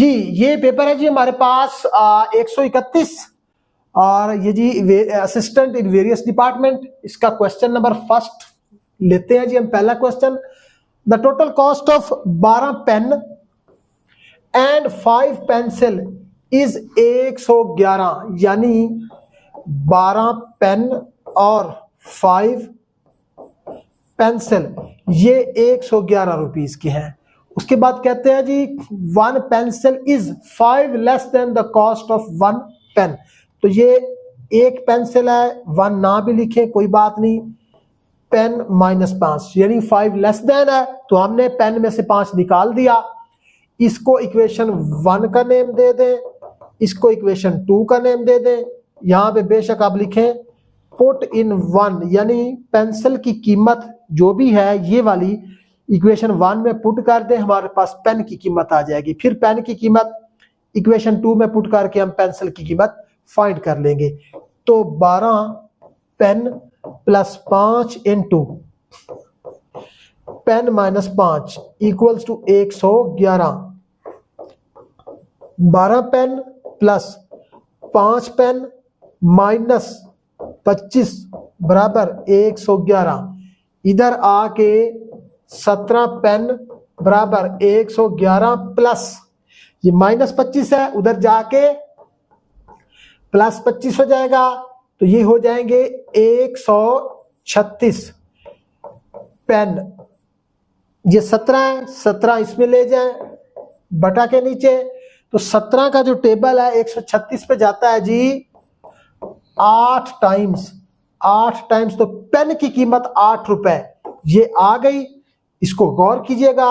जी ये पेपर है जी हमारे पास 131 और ये जी असिस्टेंट इन वेरियस डिपार्टमेंट। इसका क्वेश्चन नंबर फर्स्ट लेते हैं जी हम। पहला question, the total cost of 12 pen and 5 pencil is 111, यानी 12 पेन और 5 पेंसिल ये 111 रुपीज के हैं। उसके बाद कहते हैं जी 1 pencil is 5 less than the cost of 1 pen. तो ये एक पेंसिल है, 1 ना भी लिखे कोई बात नहीं, पेन -5 यानी 5 लेस देन है, तो हमने पेन में से 5 निकाल दिया। इसको इक्वेशन 1 का नेम दे दें, इसको इक्वेशन 2 का नेम दे दें। यहाँ पे बेशक आप लिखें पुट इन 1, यानी पेंसिल की कीमत जो भी है ये वाली इक्वेशन 1 में पुट कर दें, हमारे पास पेन की कीमत आ जाएगी। फिर पेन की कीमत इक्वेशन 2 में पुट करके हम पेंसिल की कीमत फाइंड कर लेंगे। तो 12 pen plus 5 into pen -5 equals to 111। 12 pen plus 5 pen -25 बराबर 111। इधर आके 17 पेन बराबर 111 प्लस ये -25 है, उधर जाके +25 हो जाएगा, तो ये हो जाएंगे 136 पेन। ये 17 है, 17 इसमें ले जाए बटा के नीचे, तो 17 का जो टेबल है 136 पे जाता है जी 8 टाइम्स। 8 टाइम्स तो पेन की कीमत 8 रुपए ये आ गई। इसको गौर कीजिएगा।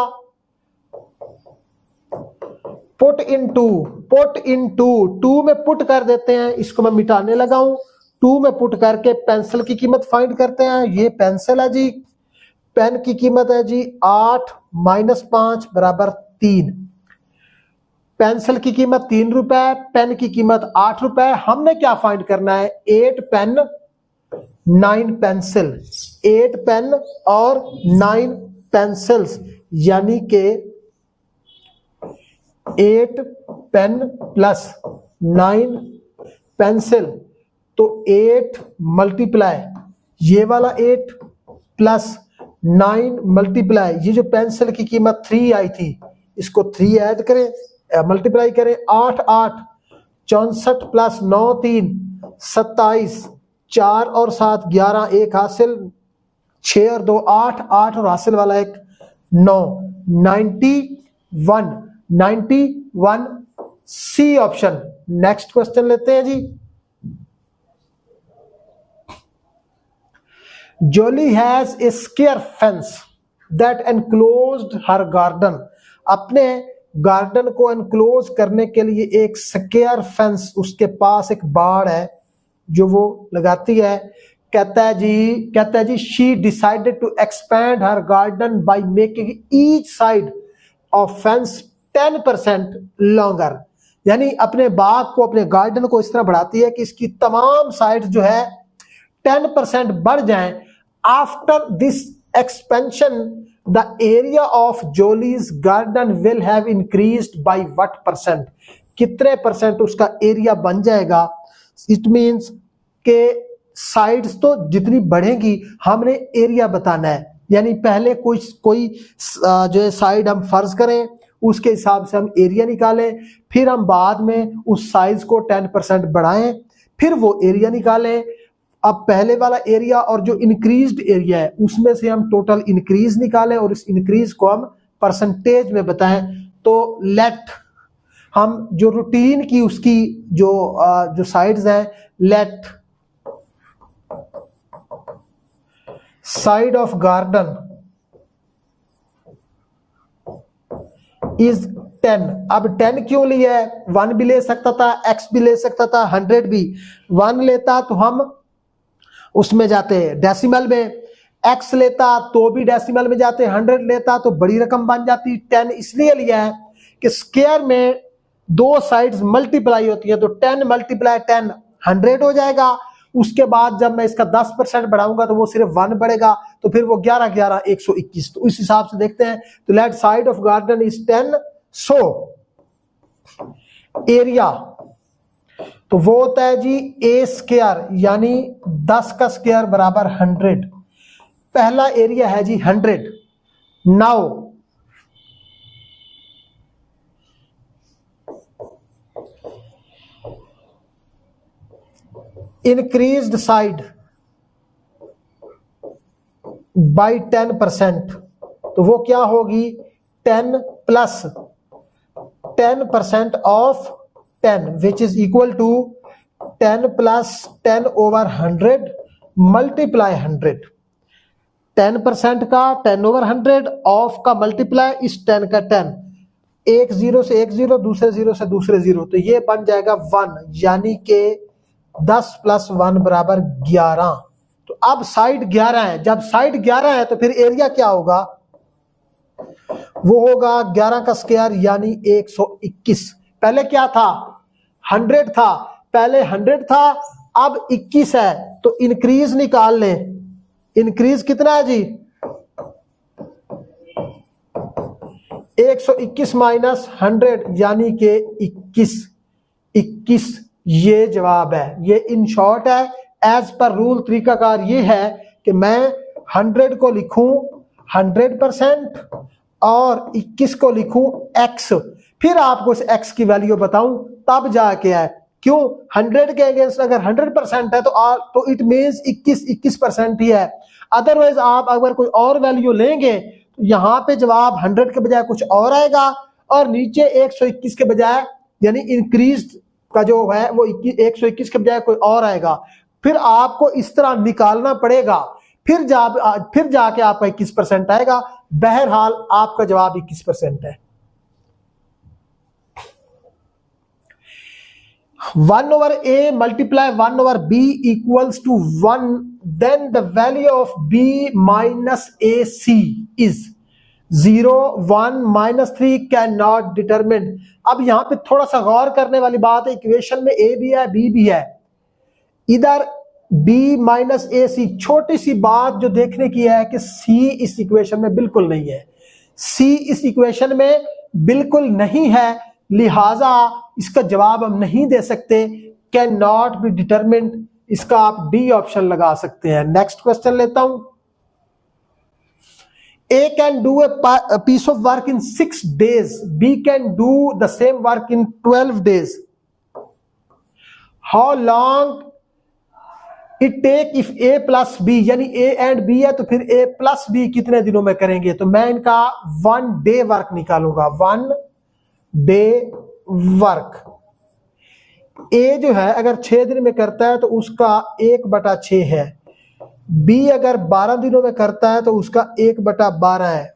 पुट इन 2 में पुट कर देते हैं, इसको मैं मिटाने लगा हूं। 2 में पुट करके पेंसिल की कीमत फाइंड करते हैं। ये पेंसिल है जी, पेन की कीमत है जी 8 -5 बराबर 3। पेंसिल की कीमत 3 रुपए, पेन की कीमत 8 रुपए। हमने क्या फाइंड करना है? 8 पेन 9 पेंसिल, 8 पेन और 9 पेंसिल्स, यानी के 8 पेन प्लस 9 पेंसिल। तो 8 मल्टीप्लाई ये वाला 8 प्लस 9 मल्टीप्लाई ये जो पेंसिल की कीमत 3 आई थी, इसको 3 ऐड करें, मल्टीप्लाई करें। 8 8 64 प्लस 9 3 27, 4 और 7 11, 1 हासिल, 6 और 2 8, 8 और हासिल वाला 1 9, 91 सी ऑप्शन। नेक्स्ट क्वेश्चन लेते हैं जी। Jolly has a square fence that enclosed her garden. अपने गार्डन को एनक्लोज करने के लिए एक स्क्वायर फेंस, उसके पास एक बाड़ है जो वो लगाती है। कहता है जी she decided to expand her garden by making each side of fence 10% longer. यानी अपने बाग को, अपने गार्डन को इस तरह बढ़ाती है कि इसकी तमाम साइड जो है 10% बढ़ जाएं। After this expansion the area of Jolly's garden will have increased by what percent. कितने परसेंट उसका एरिया बन जाएगा? इट मींस के साइड्स तो जितनी बढ़ेगी हमने एरिया बताना है। यानी पहले कोई जो है साइड हम फर्ज करें, उसके हिसाब से हम एरिया निकालें, फिर हम बाद में उस साइज को 10% बढ़ाएं, फिर वो एरिया निकालें। अब पहले वाला एरिया और जो इंक्रीज्ड एरिया है उसमें से हम टोटल इंक्रीज निकालें और इस इंक्रीज को हम परसेंटेज में बताएं। तो लेट हम जो रूटीन की उसकी जो साइड्स हैं, let side of garden is 10। अब 10 क्यों लिया है? 1 भी ले सकता था, x भी ले सकता था, 100 भी। 1 लेता तो हम उसमें जाते डेसिमल में, x लेता तो भी डेसिमल में जाते, 100 लेता तो बड़ी रकम बन जाती। 10 इसलिए लिया है कि स्क्वायर में 2 साइड्स मल्टीप्लाई होती है, तो 10 × 10 100 हो जाएगा। उसके बाद जब मैं इसका 10% बढ़ाऊंगा तो वो सिर्फ 1 बढ़ेगा, तो फिर वो 11 11 121। तो इस हिसाब से देखते हैं। तो let side of garden is 10, so area तो वो होता है जी ए स्क्वायर यानी 10 का स्क्वायर बराबर 100। पहला एरिया है जी 100। नाउ इंक्रीज्ड साइड बाई 10%, तो वो क्या होगी 10 plus 10% of 10 which is equal to 10 plus 10 over 100 multiply 100। 10% का 10 ओवर 100 ऑफ का मल्टीप्लाई इस 10 का 10, एक जीरो से एक जीरो, दूसरे जीरो से दूसरे जीरो, तो ये बन जाएगा 1 यानी कि 10 प्लस 1 बराबर 11। तो अब साइड 11 है, जब साइड 11 है तो फिर एरिया क्या होगा, वो होगा 11 का स्क्वायर यानी 121। पहले क्या था 100 था, पहले 100 था अब 21 है, तो इंक्रीज निकाल लें। इंक्रीज कितना है जी 121 माइनस 100 यानी कि 21। ये जवाब है। ये इन शॉर्ट है। एज पर रूल तरीकाकार ये है कि मैं 100 को लिखूं 100% और 21 को लिखूं x, फिर आपको इस x की वैल्यू बताऊं तब जाके है। क्यों 100 के अगेंस्ट अगर 100% है तो इट मींस 21% ही है। अदरवाइज आप अगर कोई और वैल्यू लेंगे तो यहाँ पे जवाब 100 के बजाय कुछ और आएगा और नीचे 121 के बजाय यानी इंक्रीज का जो है वो 121 के बजाय कोई और आएगा। फिर आपको इस तरह निकालना पड़ेगा, फिर जाके आपका 21% आएगा। बहरहाल आपका जवाब 21% है। 1 over a multiply 1 over b equals to 1, then the value of b minus ac is 0, 1, -3 cannot determine। अब यहां पे थोड़ा सा गौर करने वाली बात है, इक्वेशन में a भी है b भी है, इधर b माइनस ए सी। छोटी सी बात जो देखने की है कि c इस इक्वेशन में बिल्कुल नहीं है, c इस इक्वेशन में बिल्कुल नहीं है, लिहाजा इसका जवाब हम नहीं दे सकते। कैन नॉट बी डिटरमिन्ड, इसका आप डी ऑप्शन लगा सकते हैं। नेक्स्ट क्वेश्चन लेता हूं। A can do a piece of work in 6 days, B can do the same work in 12 days. How long it take if A plus B, यानी A and B है तो फिर A plus B कितने दिनों में करेंगे, तो मैं इनका 1 day वर्क निकालूंगा। 1 day वर्क A जो है अगर 6 दिन में करता है तो उसका 1/6 है, B अगर 12 दिनों में करता है तो उसका 1/12 है।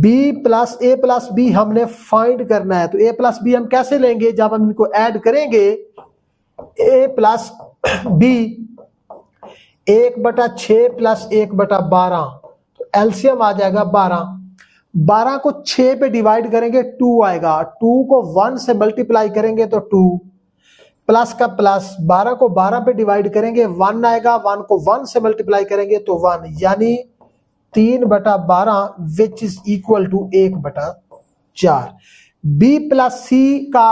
B plus A plus B हमने फाइंड करना है, तो A प्लस B हम कैसे लेंगे, जब हम इनको ऐड करेंगे A प्लस B 1/6 प्लस 1/12, तो एलसीएम आ जाएगा 12। 12 को 6 पे डिवाइड करेंगे 2 आएगा, 2 को 1 से मल्टीप्लाई करेंगे तो 2 प्लस का प्लस, 12 को 12 पे डिवाइड करेंगे 1 आएगा, 1 को 1 से मल्टीप्लाई करेंगे तो 1, यानी 3/12 which is equal to 1/4। B plus C का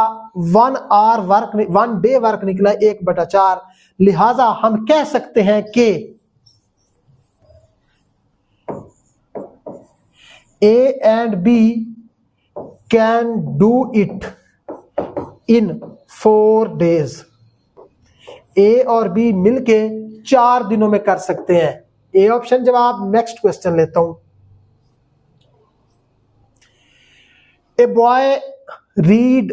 1 डे वर्क निकला 1/4, लिहाजा हम कह सकते हैं कि A and B can do it in 4 days। A और B मिलके 4 दिनों में कर सकते हैं। ए ऑप्शन जवाब। नेक्स्ट क्वेश्चन लेता हूं। A boy read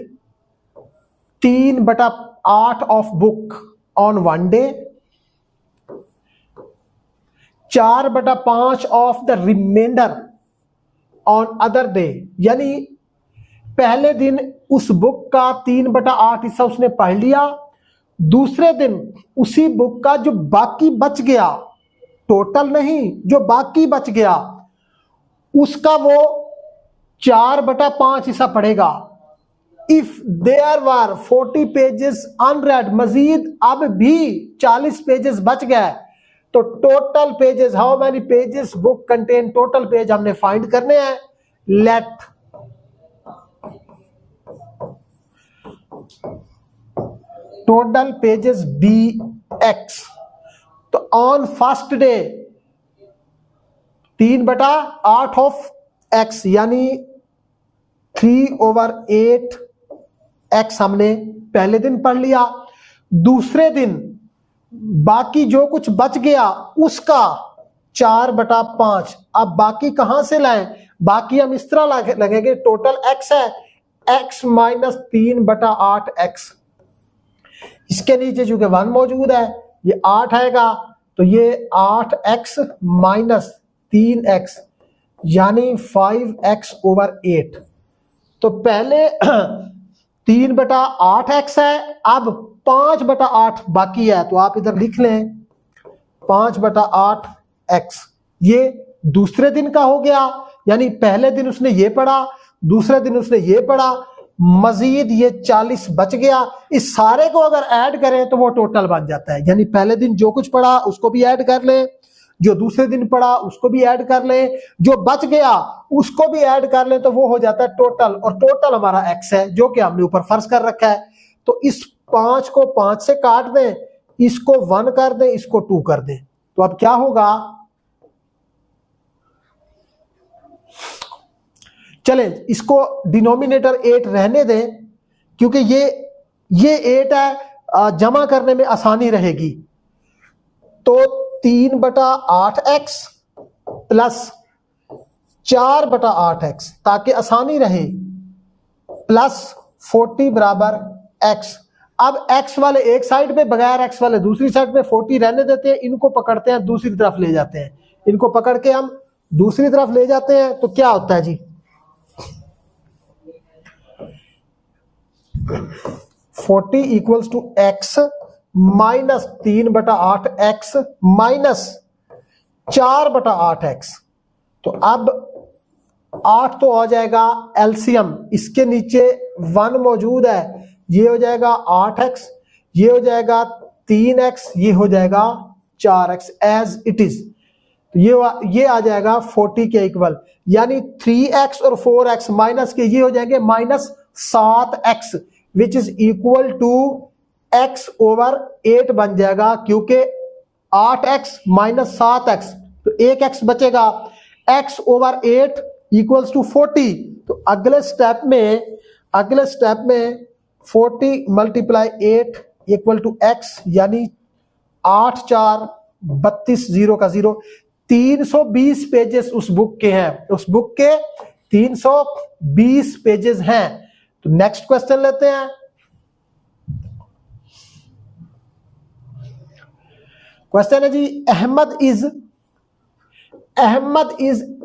3/8 of book on 1 day, 4/5 of the remainder on other day, यानी पहले दिन उस बुक का 3/8 हिस्सा उसने पढ़ लिया, दूसरे दिन उसी बुक का जो बाकी बच गया, टोटल नहीं, जो बाकी बच गया उसका वो 4/5 हिस्सा पढ़ेगा। If there were 40 pages unread, Majeed अब भी 40 पेजेस बच गए, तो total pages, how many pages book contain, total page हमने फाइंड करने हैं। Let total pages be x. तो on first day 3/8 of x यानी 3/8 एक्स हमने पहले दिन पढ़ लिया। दूसरे दिन बाकी जो कुछ बच गया उसका 4/5। अब बाकी कहां से लाएं? बाकी हम इस तरह लगेंगे, टोटल एक्स है x माइनस 3/8 एक्स। इसके नीचे चूंकि 1 मौजूद है ये 8 आएगा, तो ये 8x माइनस 3x यानी 5x/8। तो पहले 3/8x है, अब 5/8 बाकी है, तो आप इधर लिख लें 5/8x। ये दूसरे दिन का हो गया, यानी पहले दिन उसने ये पढ़ा, दूसरे दिन उसने ये पढ़ा, मजीद ये 40 बच गया। इस सारे को अगर ऐड करें तो वो टोटल बन जाता है, यानी पहले दिन जो कुछ पढ़ा उसको भी ऐड कर लें, जो दूसरे दिन पढ़ा उसको भी ऐड कर लें, जो बच गया उसको भी ऐड कर लें, तो वो हो जाता है टोटल। और टोटल हमारा x है जो कि हमने ऊपर फर्ज कर रखा है। तो इस 5 को 5 से काट दें, इसको 1 कर दें, इसको 2 कर दें, तो अब क्या होगा? चले इसको डिनोमिनेटर 8 रहने दें, क्योंकि ये 8 है, जमा करने में आसानी रहेगी। तो 3/8x प्लस 4/8x ताकि आसानी रहे, प्लस 40 बराबर x। अब x वाले एक साइड पे, बगैर x वाले दूसरी साइड पे 40 रहने देते हैं, इनको पकड़ते हैं दूसरी तरफ ले जाते हैं। इनको पकड़ के हम दूसरी तरफ ले जाते हैं, तो क्या होता है जी? 40 equals to x minus 3/8x minus 4/8x। तो अब 8 तो आ जाएगा एलसीएम, इसके नीचे 1 मौजूद है, ये हो जाएगा 8x, ये हो जाएगा 3x, ये हो जाएगा 4x एज इट इज। तो ये आ जाएगा 40 के इक्वल, यानी 3x और 4x माइनस के ये हो जाएंगे minus 7x, which is equal to x/8 बन जाएगा, क्योंकि 8x माइनस 7x, तो 1x बचेगा। x/8 equals to 40। तो अगले स्टेप में 40 मल्टीप्लाई 8 इक्वल टू x, यानी 8 4 32, 0 का 0। 320 पेजेस उस बुक के हैं, उस बुक के 320 पेजेस हैं। तो नेक्स्ट क्वेश्चन लेते हैं। क्वेश्चन है जी, Ahmed is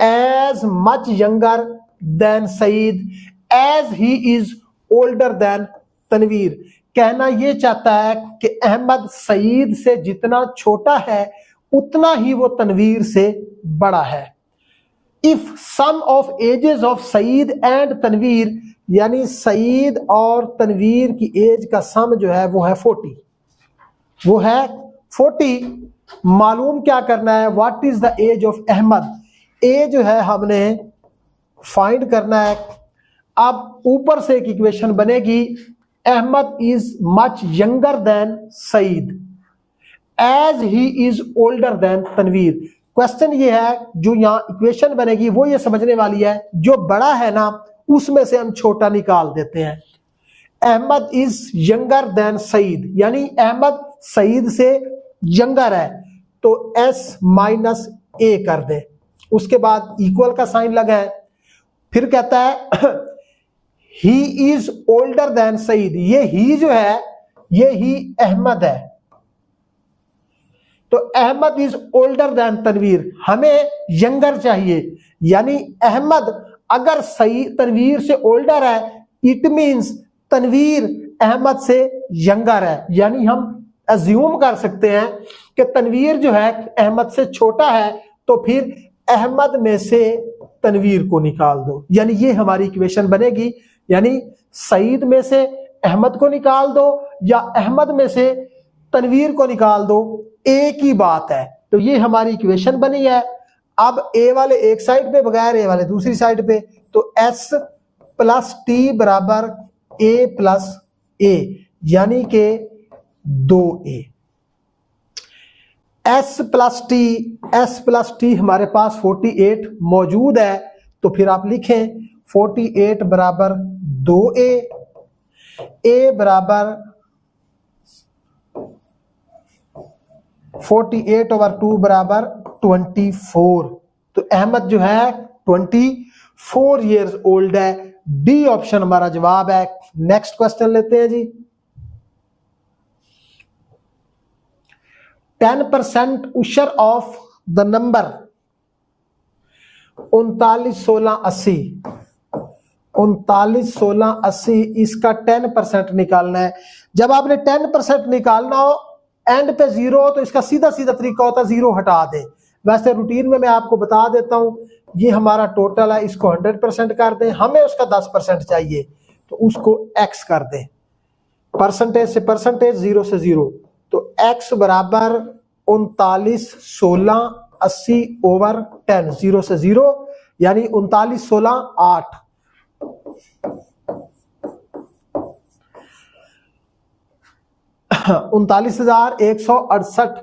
as much younger than Saeed as he is older than Tanveer. कहना यह चाहता है कि अहमद सईद से जितना छोटा है उतना ही वो तनवीर से बड़ा है। If sum of ages of Saeed and Tanveer, यानी सईद और तनवीर की एज का सम जो है वो है 40, वो है 40। मालूम क्या करना है? What is the age of Ahmed. ए जो है हमने फाइंड करना है। अब ऊपर से एक इक्वेशन बनेगी, Ahmed is much younger than Saeed as he is older than Tanveer. Question ये है, जो यहाँ इक्वेशन बनेगी वो ये समझने वाली है, जो बड़ा है ना उसमें से हम छोटा निकाल देते हैं। Ahmed is younger than Saeed, यानी अहमद सईद से यंगर है, तो s माइनस ए कर दे, उसके बाद इक्वल का साइन लगा है। फिर कहता है ही इज ओल्डर देन सईद, ये ही जो है ये ही अहमद है, तो Ahmed is older than Tanveer. हमें यंगर चाहिए, यानी अहमद अगर सही तनवीर से ओल्डर है, इट मींस तनवीर अहमद से यंगर है, यानी हम अज्यूम कर सकते हैं कि तनवीर जो है अहमद से छोटा है, तो फिर अहमद में से तनवीर को निकाल दो, यानी ये हमारी इक्वेशन बनेगी। यानी सईद में से अहमद को निकाल दो या अहमद में से तनवीर को निकाल दो, एक ही बात है। तो ये हमारी इक्वेशन बनी है। अब ए वाले एक साइड पे, बगैर ए वाले दूसरी साइड पे, तो s प्लस टी बराबर a प्लस ए यानी कि 2a। s प्लस टी हमारे पास 48 मौजूद है, तो फिर आप लिखें 48 बराबर 2a, a बराबर 48 ओवर 2 बराबर 24। तो अहमद जो है 24 ईयर्स ओल्ड है। डी ऑप्शन हमारा जवाब है। नेक्स्ट क्वेश्चन लेते हैं जी। 10% उशर ऑफ द नंबर 391680, 391680 इसका 10% निकालना है। जब आपने 10% निकालना हो, एंड पे 0 हो, तो इसका सीधा सीधा तरीका होता है 0 हटा दें। वैसे रूटीन में मैं आपको बता देता हूं, ये हमारा टोटल है, इसको 100% कर दें, हमें उसका 10% चाहिए तो उसको x कर दें, परसेंटेज से परसेंटेज, 0 से 0, तो x बराबर 391680 ओवर 10, 0 से 0 यानी 3916 8, 39,168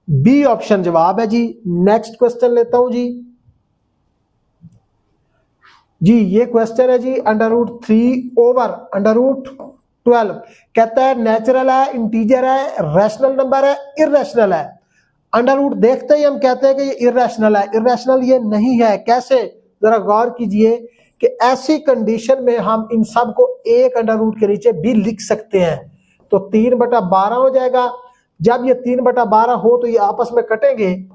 बी ऑप्शन जवाब है जी। नेक्स्ट क्वेश्चन लेता हूं जी। ये क्वेश्चन है जी √3 ओवर √12। कहता है नेचुरल है, इंटीजर है, रैशनल नंबर है, इररेशनल है। अंडर रूट देखते ही हम कहते हैं कि ये इररेशनल है। इररेशनल ये नहीं है। कैसे? जरा गौर कीजिए कि ऐसी कंडीशन में हम इन सब को एक अंडर रूट के नीचे भी लिख सकते हैं। तो 3/12 हो जाएगा। जब ये 3/12 हो तो ये आपस में कटेंगे,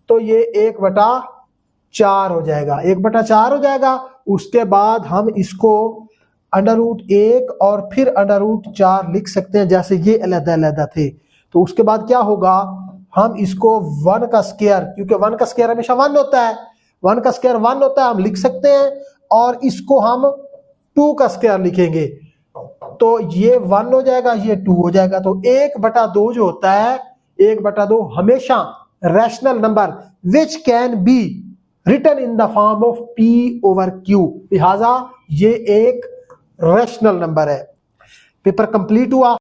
तो ये 1/4 हो जाएगा, 1/4 हो जाएगा। उसके बाद हम इसको √1 और फिर √4 लिख सकते हैं, जैसे ये अलग-अलग थे। तो उसके बाद क्या होगा, हम इसको 1 का स्क्वायर, क्योंकि 1 का स्क्वायर हमेशा 1 होता है, 1 का स्क्वायर 1 होता है, हम लिख सकते हैं। और इसको हम 2 का स्क्वायर लिखेंगे, तो ये 1 हो जाएगा, ये 2 हो जाएगा। तो 1/2 जो होता है, 1/2 हमेशा rational number which can be written in the form of P/Q, लिहाजा ये एक रैशनल नंबर है। पेपर कंप्लीट हुआ।